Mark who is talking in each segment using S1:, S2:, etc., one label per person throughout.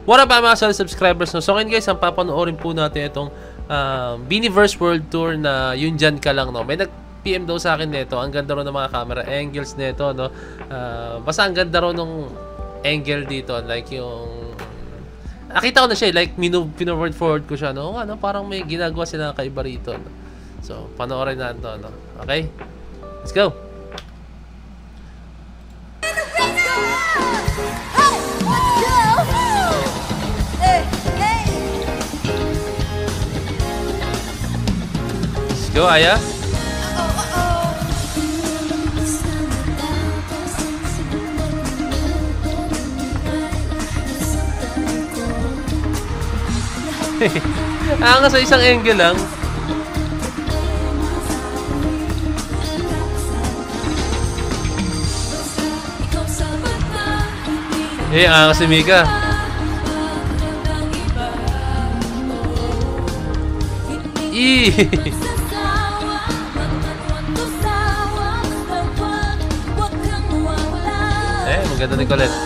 S1: what up mga solid subscribers, no? So ngayon guys, ang papanoorin po natin itong Beaniverse World Tour na yun dyan ka lang, no? May nag-PM daw sa akin nito. Ang ganda rin ng mga camera angles nito, no? Basta ang ganda rin ng angle dito, like yung nakita ko na siya, like pinoward-forward ko siya, no? Ano, parang may ginagawa sila kaiba rito, no? So, panoorin natin to, no? Okay? Let's go! Let's go, Aya! Angas sa isang angle lang. Angas si Mika. Maganda ni Colette.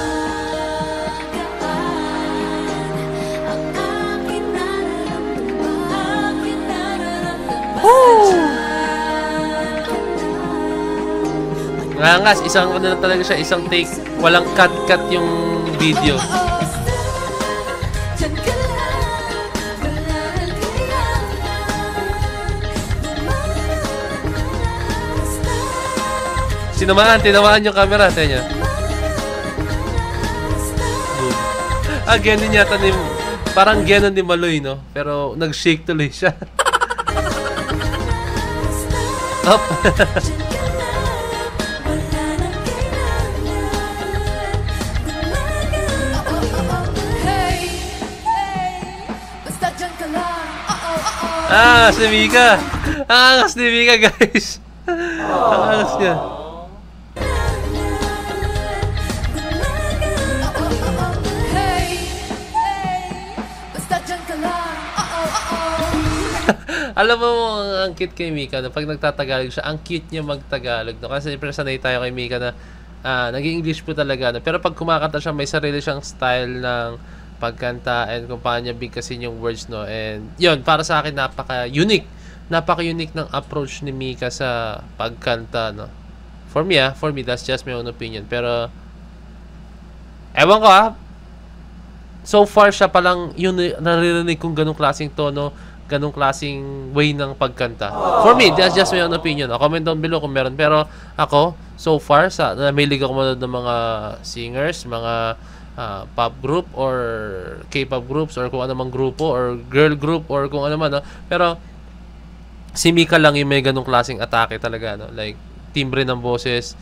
S1: Angas, isang ano na talaga siya, isang take, walang cut yung video. Tinamaan yung camera, tayo niya. Ganun yata ni, parang ganun ni Maloy, no? Pero nag-shake tuloy siya. Up. Si Mika. Angas ni Mika, guys. Angas niya. Alam mo, ang cute kay Mika, no? Pag nagtatagalog siya, ang cute niya magtagalog, no? Kasi siyempre sanay tayo kay Mika na nag-English po talaga, no? Pero pag kumakanta siya, may sarili siyang style ng pagkanta and kung paano niya bigkasin yung words, no? And yun, para sa akin, napaka-unique ng approach ni Mika sa pagkanta, no? For me, that's just my own opinion. Pero ewan ko, so far siya palang yun naririnig kong ganong klaseng tono, ganong klaseng way ng pagkanta. For me, that's just my own opinion. Comment down below kung meron. Pero ako, so far, namilig ako manood ng mga singers, mga pop group or K-pop groups or kung ano mang grupo or girl group or kung ano man, no? Pero si Mika lang yung may ganong klaseng atake talaga, no? Like timbre ng boses,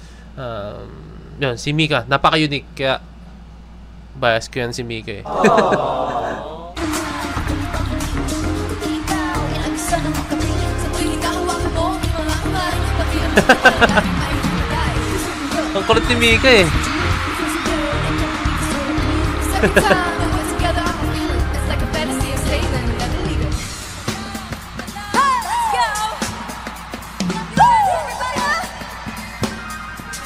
S1: yun, si Mika napaka-unique, kaya bias ko yan si Mika, eh. Ang kulit ni Mika, eh.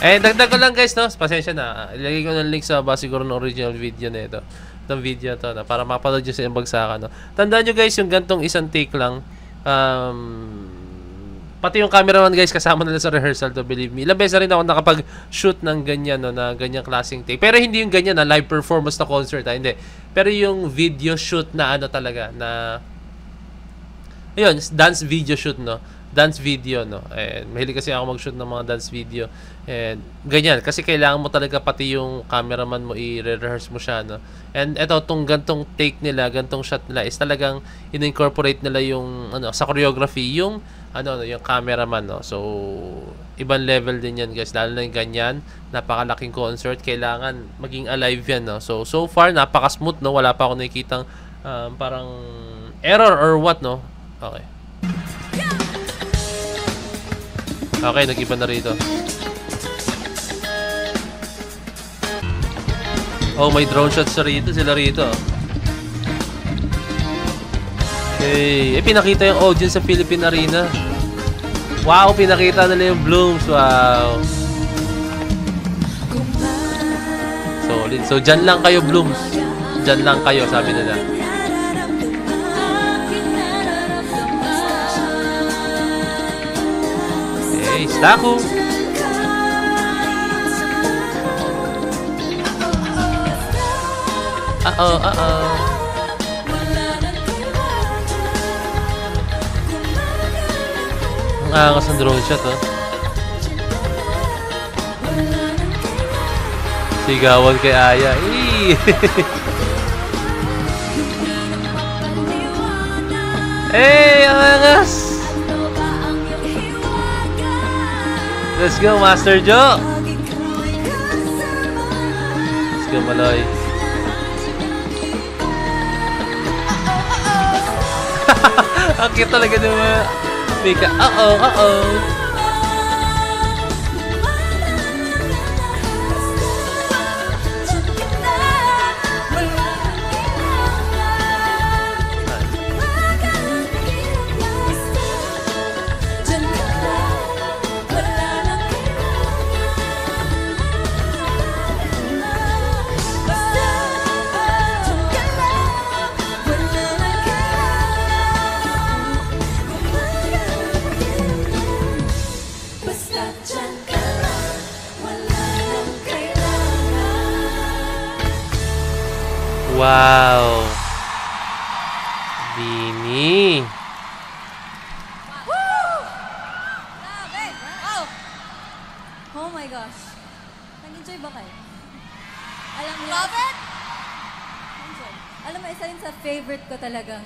S1: Dagdag ko lang, guys, no? Pasensya na. Ilagay ko ng link sa siguro ng original video na ito. Itong video to, na para mapanood nyo sa yung bagsakan, no? Tandaan nyo, guys, yung gantong isang take lang. Pati yung cameraman, guys, kasama nila sa rehearsal, to believe me. Ilang beses na rin ako nakapag-shoot ng ganyan, no, na ganyang klaseng take. Pero hindi yung ganyan na live performance na concert, hindi. Pero yung video shoot na ano talaga, na yun, dance video shoot, no? Dance video, no? And mahilig kasi ako mag-shoot ng mga dance video. And ganyan, kasi kailangan mo talaga pati yung cameraman mo i-rehearse mo siya, no? And eto, tong gantong take nila, gantong shot nila is talagang in-incorporate nila yung ano, sa choreography, yung ano, yung cameraman, no? So ibang level din yan, guys, lalo na yung ganyan, napakalaking concert, kailangan maging alive yan, no? So far napaka-smooth, no? Wala pa ako nakikitang parang error or what, no? Okay, nag-iba na rito. Oh, may drone shots sila rito. Okay. Pinakita yung audience sa Philippine Arena. Wow, pinakita nila yung Blooms. Wow. Solid. So, dyan lang kayo, Blooms. dyan lang kayo, sabi nila. Okay, Staku. Uh-oh. Ang angas ng drone shot, oh. Sigawan kay Aya. Hey, ang angas! Let's go, Master Joe! Let's go, Maloy. Ang cute talaga ng mga Mika. Uh-oh. Wow! Bini!
S2: Woo! Grabe! Wow! Oh my gosh. Nag-enjoy ba kayo? Alam niyo? Love it! Enjoy. Alam mo, isa rin sa favorite ko talagang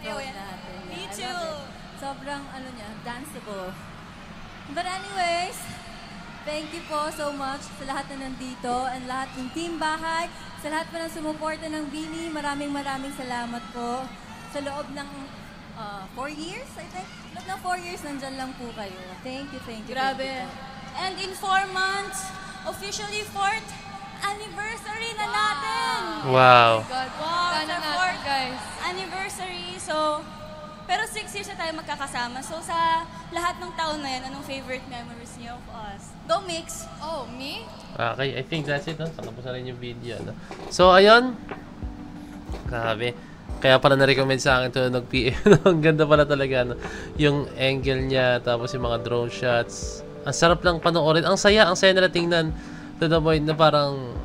S2: road natin.
S3: Me
S2: I
S3: too.
S2: love it. Sobrang, danceable. But anyways, thank you po so much sa lahat na nandito and lahat ng team bahay, sa lahat po ng sumuporta ng Bini. Maraming salamat po. Sa loob ng 4 years, I think. Sa loob ng 4 years, nandyan lang po kayo. Thank you.
S3: Grabe.
S2: Thank you po.
S3: And in 4 months, officially 4th anniversary na natin.
S1: Wow!
S3: God, wow,
S4: Sana
S3: sa
S4: natin,
S3: 4th
S4: guys.
S3: anniversary. So, pero 6 years na tayo magkakasama. So, sa lahat ng taon na yan, anong favorite memories niyo of us? Go mix!
S4: Oh, me?
S1: Okay, I think that's it. Tapos na rin yung video. No? So, ayun. Grabe. Kaya pala na-recommend sa akin ito nag-PM. Ang ganda pala talaga. No? Yung angle niya, tapos yung mga drone shots. Ang sarap lang panoorin. Ang saya nila tingnan. To the point na parang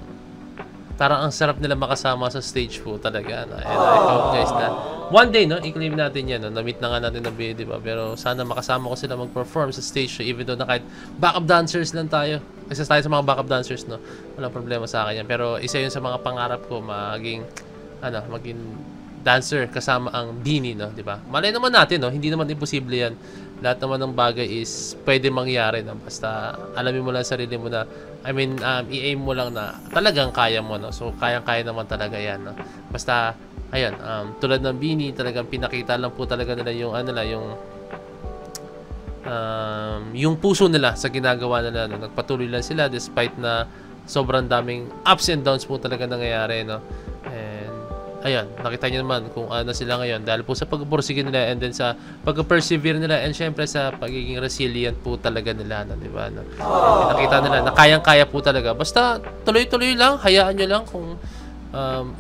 S1: ang sarap nila makasama sa stage po talaga. No? And I hope guys na one day, no, i-claim natin yan. No? Na-meet na nga natin na video, diba? Pero sana makasama ko sila mag-perform sa stage show, even though na kahit backup dancers lang tayo. Isa tayo sa mga backup dancers, no? Walang problema sa akin yan. Pero isa yun sa mga pangarap ko, maging dancer kasama ang Bini, no? Diba? Malay naman natin, no? Hindi naman imposible yan. Lahat naman ng bagay is pwede mangyari, no? Basta alamin mo lang sarili mo na, i-aim mo lang na talagang kaya mo, no? So, kayang-kaya naman talaga yan, no? Basta, ayan, tulad ng Bini, talagang pinakita lang po talaga nila yung puso nila sa ginagawa nila, no? Nagpatuloy lang sila despite na sobrang daming ups and downs po talaga nangyayari, no? And ayan, nakita niyo naman kung ano sila ngayon dahil po sa pagpupursige nila and then sa pag-persevere nila and syempre sa pagiging resilient po talaga nila, no? Diba, no? And nakita nila na kayang-kaya po talaga. Basta tuloy-tuloy lang, hayaan nyo lang kung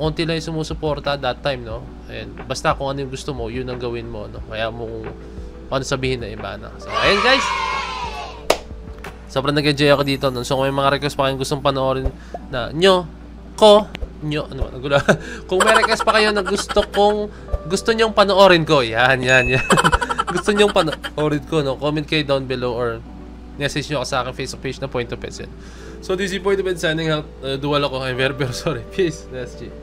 S1: unti lang yung sumusuporta that time, no? And basta kung ano yung gusto mo, yun ang gawin mo, no? Kaya mo kung paano sabihin na iba, no? So, ayun guys! Sobrang nag-enjoy ako dito, no? So, kung may mga request pa kayong gustong panoorin na kung may request pa kayo na gusto nyong panoorin ko, yan. Gusto nyong panoorin ko, no? Comment kayo down below or message nyo ako sa aking Facebook page na Point of Pencil. So, this is Point of Pencil signing out. Dual ako. I'm very sorry. Peace. That's G.